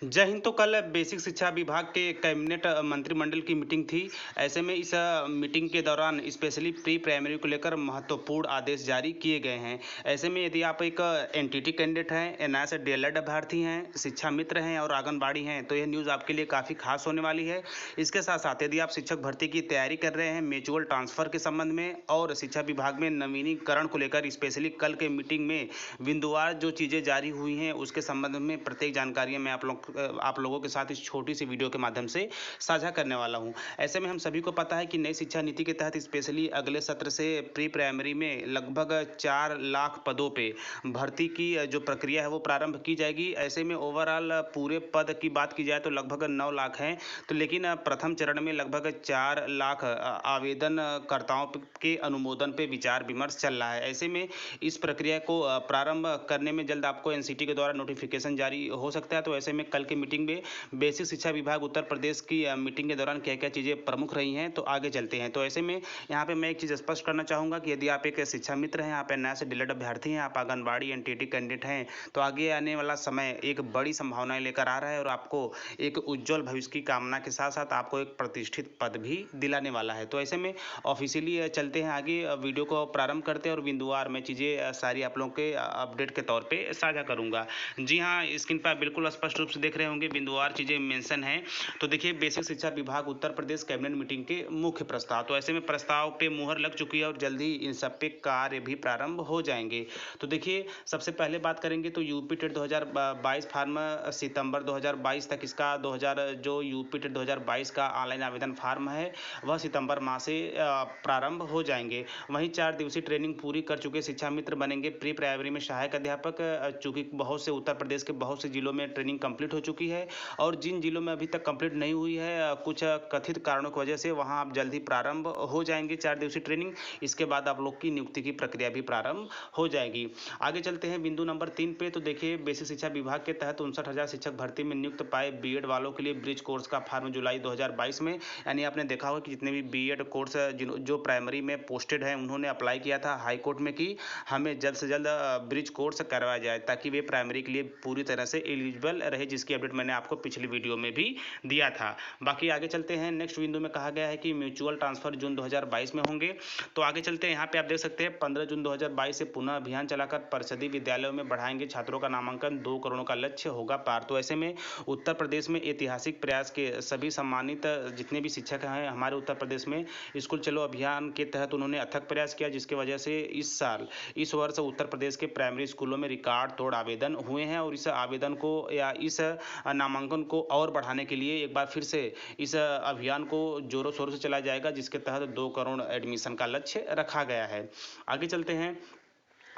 जय हिंद। तो कल बेसिक शिक्षा विभाग के कैबिनेट मंत्रिमंडल की मीटिंग थी। ऐसे में इस मीटिंग के दौरान स्पेशली प्री प्राइमरी को लेकर महत्वपूर्ण आदेश जारी किए गए हैं। ऐसे में यदि आप एक एनटीटी कैंडिडेट हैं, एनआईए से डीएलएड अभ्यर्थी हैं, शिक्षा मित्र हैं और आंगनबाड़ी हैं, तो यह न्यूज़ आपके लिए काफ़ी खास होने वाली है। इसके साथ साथ यदि आप शिक्षक भर्ती की तैयारी कर रहे हैं म्यूचुअल ट्रांसफ़र के संबंध में और शिक्षा विभाग में नवीनीकरण को लेकर स्पेशली कल के मीटिंग में बिंदुवार जो चीज़ें जारी हुई हैं उसके संबंध में प्रत्येक जानकारियाँ मैं आप लोगों के साथ इस छोटी सी वीडियो के माध्यम से साझा करने वाला हूं। ऐसे में हम सभी को पता है कि नई शिक्षा नीति के तहत स्पेशली अगले सत्र से प्री प्राइमरी में लगभग 4 लाख पदों पे भर्ती की जो प्रक्रिया है वो प्रारंभ की जाएगी। ऐसे में ओवरऑल पूरे पद की बात की जाए तो लगभग 9 लाख हैं। तो लेकिन प्रथम चरण में लगभग 4 लाख आवेदनकर्ताओं के अनुमोदन पे विचार विमर्श चल रहा है। ऐसे में इस प्रक्रिया को प्रारंभ करने में जल्द आपको एनसीटी के द्वारा नोटिफिकेशन जारी हो सकता है। तो ऐसे में कल की मीटिंग में बेसिक शिक्षा विभाग उत्तर प्रदेश की मीटिंग के दौरान क्या क्या चीज़ें प्रमुख रही हैं, तो आगे चलते हैं। तो ऐसे में यहाँ पे मैं एक चीज़ स्पष्ट करना चाहूँगा कि यदि आप एक शिक्षा मित्र हैं, आप एनआईए से डीएलएड अभ्यर्थी हैं, आप आंगनबाड़ी एनटीटी कैंडिडेट हैं, तो आगे आने वाला समय एक बड़ी संभावनाएं लेकर आ रहा है और आपको एक उज्जवल भविष्य की कामना के साथ साथ आपको एक प्रतिष्ठित पद भी दिलाने वाला है। तो ऐसे में ऑफिशियली चलते हैं आगे, वीडियो को प्रारंभ करते हैं और बिंदुवार में चीज़ें सारी आप लोगों के अपडेट के तौर पे साझा करूंगा। जी हाँ, स्क्रीन पर आप बिल्कुल स्पष्ट रूप से देख रहे होंगे, बिंदुवार चीज़ें मेंशन हैं। तो देखिए, बेसिक शिक्षा विभाग उत्तर प्रदेश कैबिनेट मीटिंग के मुख्य प्रस्ताव, तो ऐसे में प्रस्ताव पे मुहर लग चुकी है और जल्दी इन सब पे कार्य भी प्रारंभ हो जाएंगे। तो देखिए, सबसे पहले बात करेंगे तो यूपी टेट 2022 फार्म सितंबर 2022 तक इसका 2000 जो यूपी टेट 2022 का ऑनलाइन आवेदन फार्म है वह सितंबर माह से प्रारंभ हो जाएंगे। वहीं 4 दिवसीय ट्रेनिंग पूरी कर चुके शिक्षा मित्र बनेंगे प्री प्राइमरी में सहायक अध्यापक। चूंकि बहुत से उत्तर प्रदेश के बहुत से जिलों में ट्रेनिंग कंप्लीट हो चुकी है और जिन जिलों में अभी तक कंप्लीट नहीं हुई है कुछ कथित कारणों की वजह से वहां आप जल्दी प्रारंभ हो जाएंगे 4 दिवसीय ट्रेनिंग। इसके बाद आप लोग की नियुक्ति की प्रक्रिया भी प्रारंभ हो जाएगी। आगे चलते हैं बिंदु नंबर 3 पे। तो देखिए, बेसिक शिक्षा विभाग के तहत 59,000 शिक्षक भर्ती में नियुक्त पाए बीएड वालों के लिए ब्रिज कोर्स का फार्म जुलाई 2022 में, यानी आपने देखा होगा कि जितने भी बीएड कोर्स जो प्राइमरी में पोस्टेड हैं उन्होंने अप्लाई किया था हाई कोर्ट में कि हमें जल्द से जल्द ब्रिज कोर्स करवाया जाए ताकि वे प्राइमरी के लिए पूरी तरह से एलिजिबल रहे, जिसकी अपडेट मैंने आपको पिछली वीडियो में भी दिया था। बाकी आगे चलते हैं, नेक्स्ट बिंदु में कहा गया है कि म्यूचुअल ट्रांसफर जून 2022 में होंगे। तो आगे चलते हैं, यहाँ पे आप देख सकते हैं 15 जून 2022 से पुनः अभियान चलाकर परिषदीय विद्यालयों में बढ़ाएंगे छात्रों का नामांकन, 2 करोड़ का लक्ष्य होगा पार। तो ऐसे में उत्तर प्रदेश में ऐतिहासिक प्रयास के सभी सम्मानित जितने भी शिक्षक हैं हमारे उत्तर प्रदेश में, स्कूल चलो अभियान के तहत उन्होंने अथक प्रयास किया, जिसकी वजह से इस वर्ष उत्तर प्रदेश के प्राइमरी स्कूलों में रिकॉर्ड तोड़ आवेदन हुए हैं। और इस आवेदन को या इस नामांकन को और बढ़ाने के लिए एक बार फिर से इस अभियान को जोरों शोरों से चलाया जाएगा, जिसके तहत 2 करोड़ एडमिशन का लक्ष्य रखा गया है। आगे चलते हैं,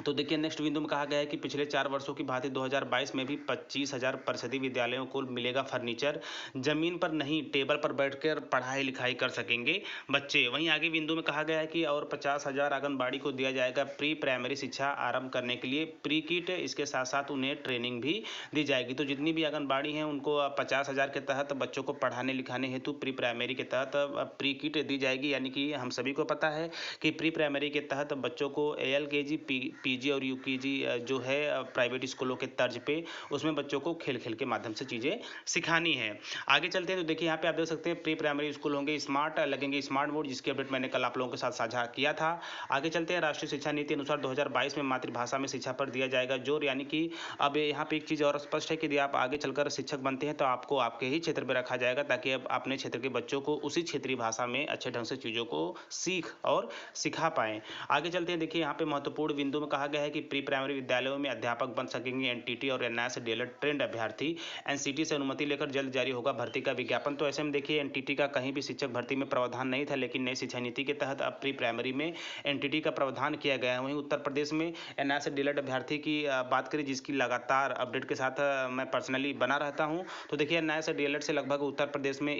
तो देखिए नेक्स्ट बिंदु में कहा गया है कि पिछले 4 वर्षों की भांति 2022 में भी 25,000 परिषदीय विद्यालयों को मिलेगा फर्नीचर, जमीन पर नहीं टेबल पर बैठकर पढ़ाई लिखाई कर सकेंगे बच्चे। वहीं आगे बिंदु में कहा गया है कि और 50,000 आंगनबाड़ी को दिया जाएगा प्री प्राइमरी शिक्षा आरंभ करने के लिए प्री किट, इसके साथ साथ उन्हें ट्रेनिंग भी दी जाएगी। तो जितनी भी आंगनबाड़ी हैं उनको 50,000 के तहत बच्चों को पढ़ाने लिखाने हेतु प्री प्राइमरी के तहत प्री किट दी जाएगी। यानी कि हम सभी को पता है कि प्री प्राइमरी के तहत बच्चों को एलकेजी पीजी और यूकेजी जो है प्राइवेट स्कूलों के तर्ज पे उसमें बच्चों को खेल खेल के माध्यम से चीज़ें सिखानी है। आगे चलते हैं, तो देखिए यहाँ पे आप देख सकते हैं प्री प्राइमरी स्कूल होंगे स्मार्ट, लगेंगे स्मार्ट बोर्ड, जिसकी अपडेट मैंने कल आप लोगों के साथ साझा किया था। आगे चलते हैं, राष्ट्रीय शिक्षा नीति अनुसार 2022 में मातृभाषा में शिक्षा पर दिया जाएगा जोर। यानी कि अब यहाँ पे एक चीज़ और स्पष्ट है कि यदि आप आगे चलकर शिक्षक बनते हैं तो आपको आपके ही क्षेत्र में रखा जाएगा ताकि अब अपने क्षेत्र के बच्चों को उसी क्षेत्रीय भाषा में अच्छे ढंग से चीज़ों को सीख और सिखा पाएं। आगे चलते हैं, देखिए यहाँ पे महत्वपूर्ण बिंदु में कहा गया है कि प्री प्राइमरी विद्यालयों में अध्यापक बन सकेंगे एनटीटी और एनआईए से डीएलएड ट्रेंड अभ्यर्थी। एनसीटी से अनुमति लेकर जल्द जारी होगा भर्ती का विज्ञापन। तो ऐसे में देखिए, एनटीटी का कहीं भी शिक्षक भर्ती में प्रावधान नहीं था, लेकिन नई शिक्षा नीति के तहत अब प्री प्राइमरी में एनटीटी का प्रावधान किया गया है। वहीं उत्तर प्रदेश में एनआईए से डीएलएड अभ्यर्थी की बात करें, जिसकी लगातार अपडेट के साथ मैं पर्सनली बना रहता हूँ। तो देखिए, एनआईए से डीएलएड से लगभग उत्तर प्रदेश में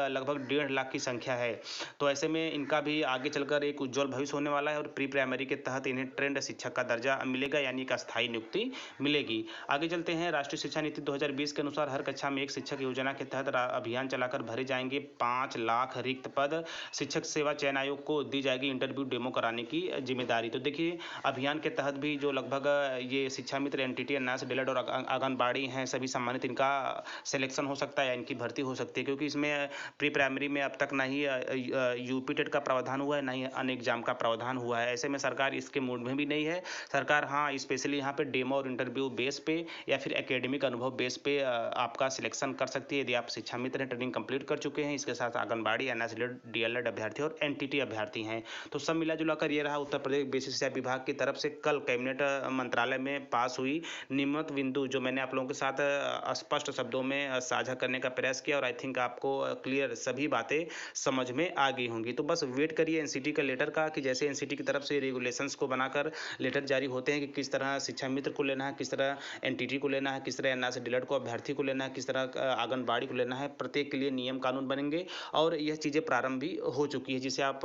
लगभग 1.5 लाख की संख्या है। तो ऐसे में इनका भी आगे चलकर एक उज्जवल भविष्य होने वाला है और प्री प्राइमरी के तहत इन्हें ट्रेंड शिक्षक का दर्जा मिलेगा, यानी एक अस्थायी नियुक्ति मिलेगी। आगे चलते हैं। राष्ट्रीय शिक्षा नीति 2020 के अनुसार हर कक्षा में एक शिक्षक योजना के तहत अभियान चलाकर भरे जाएंगे 5 लाख रिक्त पद। शिक्षक सेवा चयन आयोग को दी जाएगी इंटरव्यू डेमो कराने की जिम्मेदारी। तो देखिए, अभियान के तहत भी जो लगभग ये शिक्षा मित्र, एनटीटी, एनआईएस, डीएलएड और आंगनबाड़ी हैं, सभी सम्मानित, इनका सिलेक्शन हो सकता है, इनकी भर्ती हो सकती है, क्योंकि इसमें प्री प्राइमरी में अब तक ना ही यूपी टेट का प्रावधान हुआ है, ना ही अन्य एग्जाम का प्रावधान हुआ है। ऐसे में सरकार इसके मूड में भी नहीं है। सरकार हाँ स्पेशली यहाँ पे डेमो और इंटरव्यू बेस पे या फिर एकेडमिक अनुभव बेस पे आपका सिलेक्शन कर सकती है, यदि आप शिक्षा मित्र हैं, ट्रेनिंग कंप्लीट कर चुके हैं। इसके साथ आंगनबाड़ी, एनआईएस, डीएलएड अभ्यर्थी और एनटीटी अभ्यर्थी हैं। तो सब मिला जुला कर ये रहा उत्तर प्रदेश बेसिक शिक्षा विभाग की तरफ से कल कैबिनेट मंत्रालय में पास हुई नियमित बिंदु, जो मैंने आप लोगों के साथ स्पष्ट शब्दों में साझा करने का प्रयास किया, और आई थिंक आपको क्लियर सभी बातें समझ में आ गई होंगी। तो बस वेट करिए एनसीटी का लेटर का, कि जैसे एनसीटी की तरफ से रेगुलेशंस को बनाकर लेटर जारी होते हैं कि किस तरह शिक्षा मित्र को लेना है, किस तरह एनटीटी को लेना है, किस तरह एनआईएस, डीएलएड को अभ्यर्थी को लेना है, किस तरह आंगनबाड़ी को लेना है, प्रत्येक के लिए नियम कानून बनेंगे। और यह चीज़ें प्रारंभ भी हो चुकी है, जिसे आप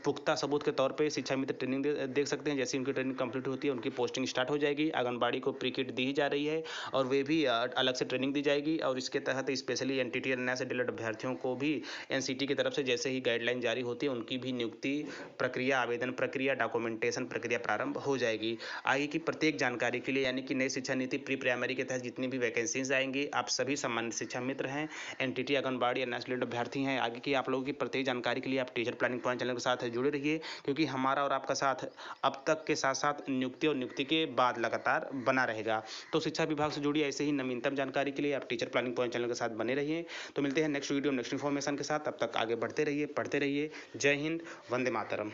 पुख्ता सबूत के तौर पे शिक्षा मित्र ट्रेनिंग देख सकते हैं। जैसे उनकी ट्रेनिंग कंप्लीट होती है, उनकी पोस्टिंग स्टार्ट हो जाएगी। आंगनबाड़ी को प्री किट दी जा रही है और वे भी अलग से ट्रेनिंग दी जाएगी। और इसके तहत स्पेशली एनटीटी, एनआईएस, डीएलएड अभ्यर्थियों को भी एनसीटी की तरफ से जैसे ही गाइडलाइन जारी होती है, उनकी भी नियुक्ति प्रक्रिया, आवेदन प्रक्रिया, डॉक्यूमेंटेशन प्रक्रिया प्रारंभ हो जाएगी। आगे की प्रत्येक जानकारी के लिए, यानी कि नई शिक्षा नीति प्री प्राइमरी के तहत जितनी भी वैकेंसीज आएंगी, आप सभी सम्मानित शिक्षा मित्र हैं, एनटीटी, आंगनबाड़ी, एनआईएस, डीएलएड अभ्यर्थी हैं, आगे की आप लोगों की प्रत्येक जानकारी के लिए आप टीचर प्लानिंग पॉइंट चैनल के साथ जुड़े रहिए, क्योंकि हमारा और आपका साथ अब तक के साथ साथ नियुक्ति और नियुक्ति के बाद लगातार बना रहेगा। तो शिक्षा विभाग से जुड़ी ऐसे ही नवीनतम जानकारी के लिए आप टीचर प्लानिंग पॉइंट चैनल के साथ बने रहिए। तो मिलते हैं नेक्स्ट वीडियो नेक्स्ट इन्फॉर्मेशन के साथ। तब तक आगे बढ़ते रहिए, पढ़ते रहिए। जय हिंद, वंदे मातरम।